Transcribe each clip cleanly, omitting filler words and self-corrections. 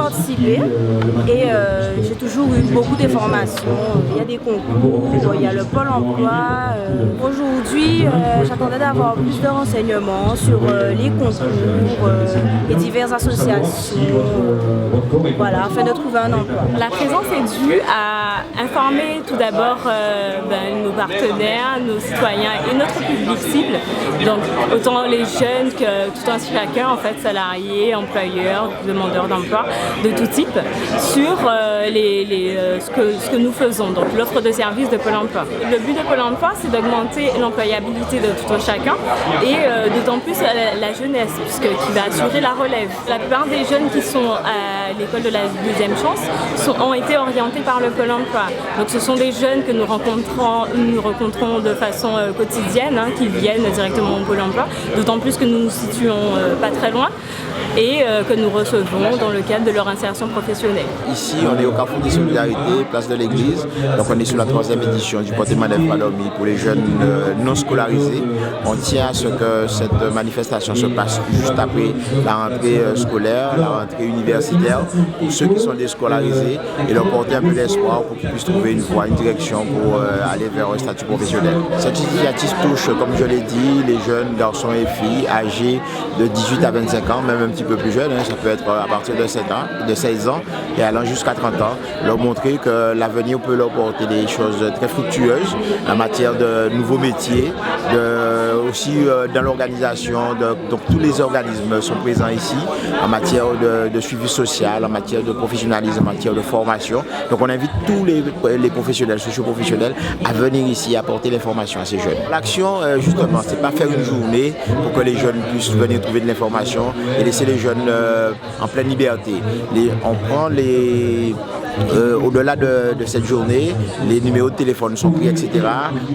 participé et j'ai toujours eu beaucoup d'informations. Il y a des concours, il y a le Pôle emploi. Aujourd'hui, j'attendais d'avoir plus de renseignements sur les concours, les diverses associations, voilà, afin de trouver un emploi. La présence est due à informer tout d'abord nos partenaires, nos citoyens et notre public cible, donc autant les jeunes que tout un chacun, en fait, salariés, employeurs, demandeurs d'emploi de tout type, sur ce que nous faisons, donc l'offre de services de Pôle emploi. Le but de Pôle emploi, c'est d'augmenter l'employabilité de tout un chacun et d'autant plus la jeunesse, qui va assurer la relève. La plupart des jeunes qui sont à l'école de la deuxième chance ont été orientés par le Pôle emploi. Donc ce sont des jeunes que nous rencontrons de façon quotidienne, qui viennent directement au Pôle emploi, d'autant plus que nous nous situons pas très loin et que nous recevons dans le cadre de leur insertion professionnelle. Ici, on est au Carrefour des Solidarités, place de l'Église. Donc on est sur la 3e édition du porté manèvre Palombi pour les jeunes non scolarisés. On tient à ce que cette manifestation se passe juste après la rentrée scolaire, la rentrée universitaire, pour ceux qui sont déscolarisés et leur porter un peu d'espoir pour qu'ils puissent trouver une voie, une direction pour aller vers un statut professionnel. Cette initiative touche, comme je l'ai dit, les jeunes garçons et filles âgés de 18 à 25 ans, même un petit peu plus jeunes, ça peut être à partir de 16 ans et allant jusqu'à 30 ans, leur montrer que l'avenir peut leur porter des choses très fructueuses en matière de nouveaux métiers, aussi dans l'organisation, donc tous les organismes sont présents ici en matière de suivi social, en matière de professionnalisme, en matière de formation. Donc on invite tous les professionnels, socio-professionnels à venir ici apporter l'information à ces jeunes. L'action, justement, c'est pas faire une journée pour que les jeunes puissent venir trouver de l'information et laisser les jeunes en pleine liberté. On prend au-delà de cette journée, les numéros de téléphone sont pris, etc.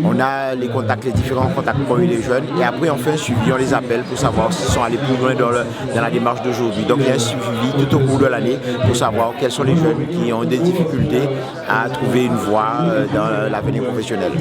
On a les différents contacts qu'ont eu les jeunes et après on fait un suivi, on les appelle pour savoir s'ils sont allés plus loin dans la démarche d'aujourd'hui. Donc il y a un suivi tout au cours de l'année pour savoir quels sont les jeunes qui ont des difficultés à trouver une voie dans l'avenir professionnel.